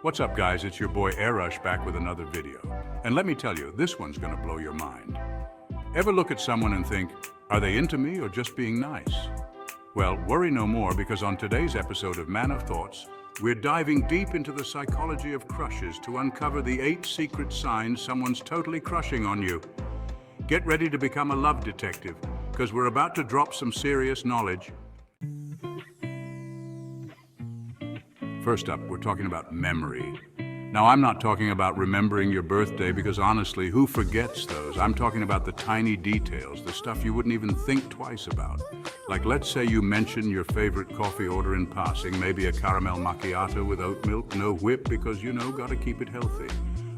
What's up, guys? It's your boy Airush back with another video. And let me tell you, this one's gonna blow your mind. Ever look at someone and think, are they into me or just being nice? Well, worry no more, because on today's episode of Man of Thoughts, we're diving deep into the psychology of crushes to uncover the 8 secret signs someone's totally crushing on you. Get ready to become a love detective, because we're about to drop some serious knowledge. First up, we're talking about memory. Now, I'm not talking about remembering your birthday, because honestly, who forgets those? I'm talking about the tiny details, the stuff you wouldn't even think twice about. Like, let's say you mention your favorite coffee order in passing, maybe a caramel macchiato with oat milk, no whip, because gotta keep it healthy.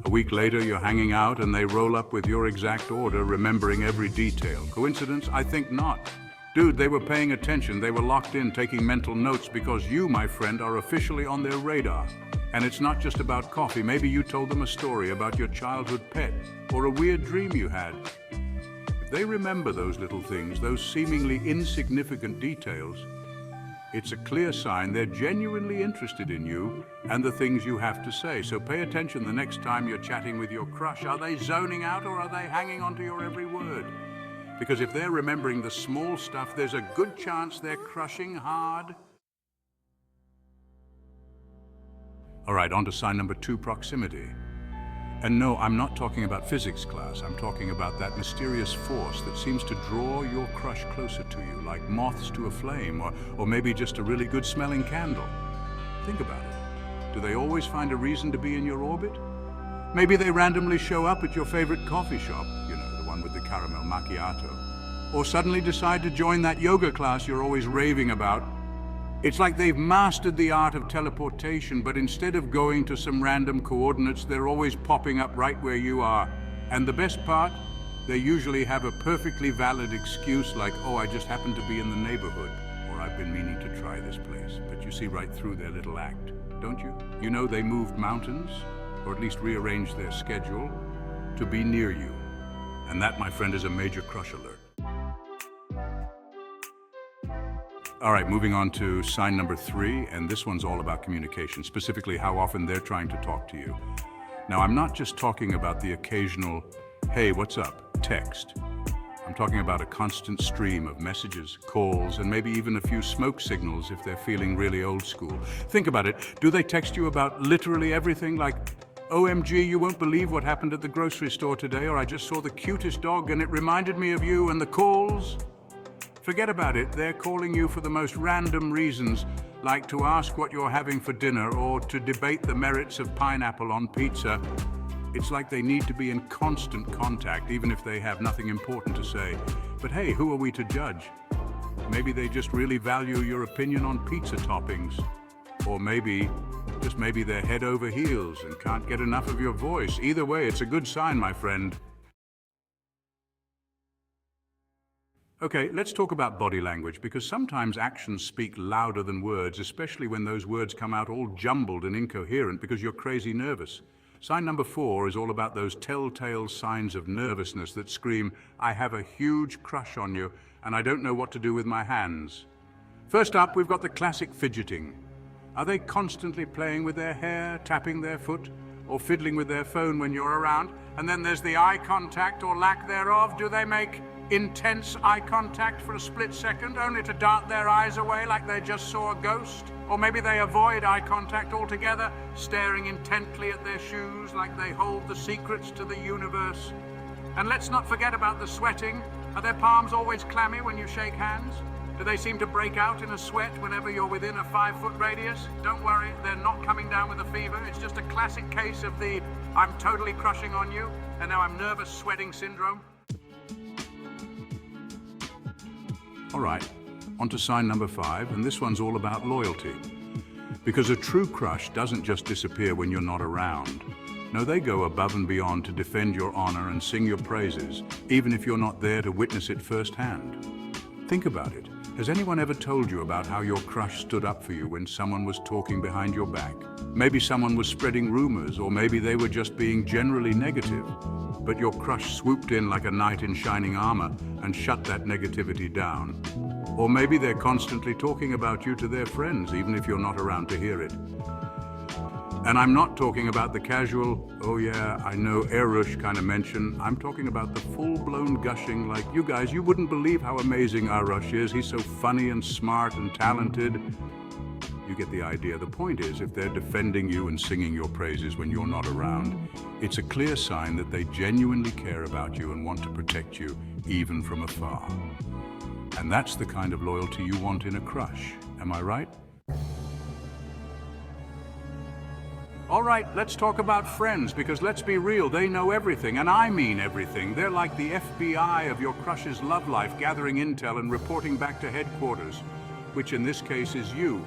A week later, you're hanging out and they roll up with your exact order, remembering every detail. Coincidence? I think not. Dude, they were paying attention, they were locked in, taking mental notes, because you, my friend, are officially on their radar. And it's not just about coffee. Maybe you told them a story about your childhood pet, or a weird dream you had. If they remember those little things, those seemingly insignificant details, it's a clear sign they're genuinely interested in you and the things you have to say. So pay attention the next time you're chatting with your crush. Are they zoning out, or are they hanging on to your every word? Because if they're remembering the small stuff, there's a good chance they're crushing hard. All right, on to sign number 2, proximity. And no, I'm not talking about physics class. I'm talking about that mysterious force that seems to draw your crush closer to you, like moths to a flame, or maybe just a really good smelling candle. Think about it. Do they always find a reason to be in your orbit? Maybe they randomly show up at your favorite coffee shop, the one with the caramel macchiato, or suddenly decide to join that yoga class you're always raving about. It's like they've mastered the art of teleportation, but instead of going to some random coordinates, they're always popping up right where you are. And the best part, they usually have a perfectly valid excuse like, oh, I just happened to be in the neighborhood, or I've been meaning to try this place. But you see right through their little act, don't you? You know they moved mountains, or at least rearranged their schedule, to be near you. And that, my friend, is a major crush alert. All right, moving on to sign number 3, and this one's all about communication, specifically how often they're trying to talk to you. Now, I'm not just talking about the occasional, hey, what's up, text. I'm talking about a constant stream of messages, calls, and maybe even a few smoke signals if they're feeling really old school. Think about it. Do they text you about literally everything, like, OMG, you won't believe what happened at the grocery store today, or I just saw the cutest dog and it reminded me of you, and the calls? Forget about it. They're calling you for the most random reasons, like to ask what you're having for dinner or to debate the merits of pineapple on pizza. It's like they need to be in constant contact, even if they have nothing important to say. But hey, who are we to judge? Maybe they just really value your opinion on pizza toppings. Or maybe, just maybe, they're head over heels and can't get enough of your voice. Either way, it's a good sign, my friend. Okay, let's talk about body language, because sometimes actions speak louder than words, especially when those words come out all jumbled and incoherent because you're crazy nervous. Sign number 4 is all about those telltale signs of nervousness that scream, I have a huge crush on you and I don't know what to do with my hands. First up, we've got the classic fidgeting. Are they constantly playing with their hair, tapping their foot, or fiddling with their phone when you're around? And then there's the eye contact or lack thereof. Do they make intense eye contact for a split second, only to dart their eyes away like they just saw a ghost? Or maybe they avoid eye contact altogether, staring intently at their shoes like they hold the secrets to the universe. And let's not forget about the sweating. Are their palms always clammy when you shake hands? Do they seem to break out in a sweat whenever you're within a 5-foot radius? Don't worry, they're not coming down with a fever. It's just a classic case of the I'm totally crushing on you and now I'm nervous sweating syndrome. All right, on to sign number 5, and this one's all about loyalty. Because a true crush doesn't just disappear when you're not around. No, they go above and beyond to defend your honor and sing your praises, even if you're not there to witness it firsthand. Think about it. Has anyone ever told you about how your crush stood up for you when someone was talking behind your back? Maybe someone was spreading rumors, or maybe they were just being generally negative. But your crush swooped in like a knight in shining armor and shut that negativity down. Or maybe they're constantly talking about you to their friends, even if you're not around to hear it. And I'm not talking about the casual, oh yeah, I know Erush kind of mention. I'm talking about the full-blown gushing like, you guys, you wouldn't believe how amazing Arush is. He's so funny and smart and talented. You get the idea. The point is, if they're defending you and singing your praises when you're not around, it's a clear sign that they genuinely care about you and want to protect you, even from afar. And that's the kind of loyalty you want in a crush. Am I right? All right, let's talk about friends, because let's be real, they know everything, and I mean everything. They're like the FBI of your crush's love life, gathering intel and reporting back to headquarters, which in this case is you.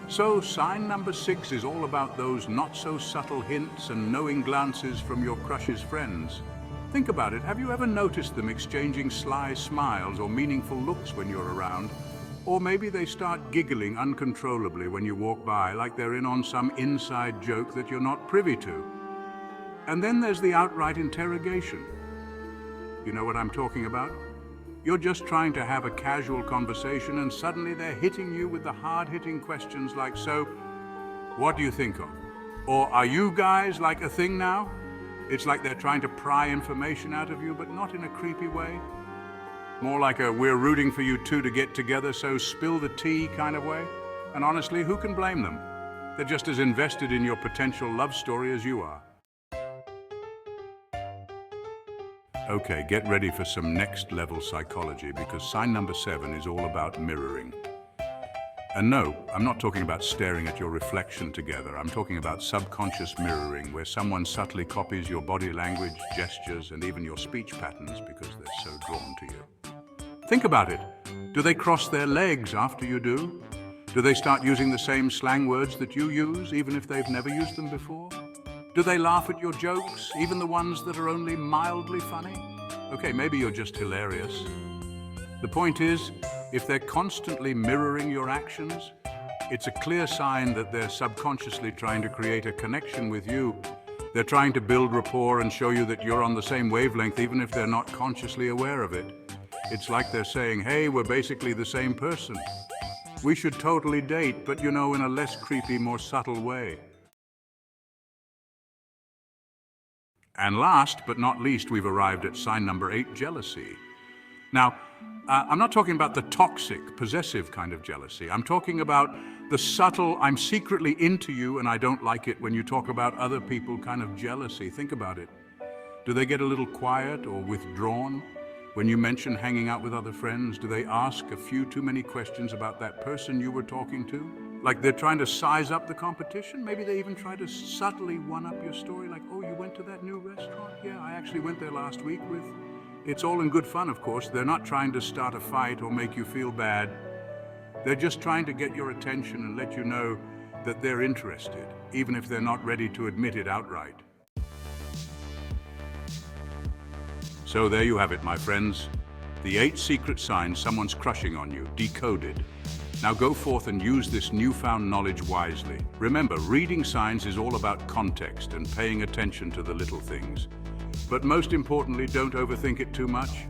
So sign number 6 is all about those not-so-subtle hints and knowing glances from your crush's friends. Think about it, have you ever noticed them exchanging sly smiles or meaningful looks when you're around? Or maybe they start giggling uncontrollably when you walk by, like they're in on some inside joke that you're not privy to. And then there's the outright interrogation. You know what I'm talking about? You're just trying to have a casual conversation and suddenly they're hitting you with the hard-hitting questions like, so, what do you think of? Or are you guys like a thing now? It's like they're trying to pry information out of you, but not in a creepy way. More like a we're rooting for you two to get together, so spill the tea kind of way. And honestly, who can blame them? They're just as invested in your potential love story as you are. Okay, get ready for some next level psychology, because sign number 7 is all about mirroring. And no, I'm not talking about staring at your reflection together. I'm talking about subconscious mirroring, where someone subtly copies your body language, gestures, and even your speech patterns because they're so drawn to you. Think about it. Do they cross their legs after you do? Do they start using the same slang words that you use, even if they've never used them before? Do they laugh at your jokes, even the ones that are only mildly funny? Okay, maybe you're just hilarious. The point is, if they're constantly mirroring your actions, it's a clear sign that they're subconsciously trying to create a connection with you. They're trying to build rapport and show you that you're on the same wavelength, even if they're not consciously aware of it. It's like they're saying, hey, we're basically the same person. We should totally date, but in a less creepy, more subtle way. And last but not least, we've arrived at sign number 8, jealousy. Now, I'm not talking about the toxic, possessive kind of jealousy. I'm talking about the subtle, I'm secretly into you and I don't like it when you talk about other people kind of jealousy. Think about it. Do they get a little quiet or withdrawn? When you mention hanging out with other friends, do they ask a few too many questions about that person you were talking to? Like they're trying to size up the competition? Maybe they even try to subtly one-up your story, like, oh, you went to that new restaurant? Yeah, I actually went there last week with... It's all in good fun, of course. They're not trying to start a fight or make you feel bad. They're just trying to get your attention and let you know that they're interested, even if they're not ready to admit it outright. So there you have it, my friends. The 8 secret signs someone's crushing on you, decoded. Now go forth and use this newfound knowledge wisely. Remember, reading signs is all about context and paying attention to the little things. But most importantly, don't overthink it too much.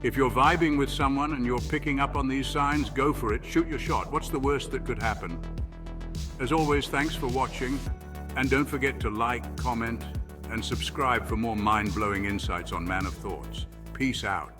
If you're vibing with someone and you're picking up on these signs, go for it, shoot your shot. What's the worst that could happen? As always, thanks for watching. And don't forget to like, comment, and subscribe for more mind-blowing insights on Man of Thoughts. Peace out.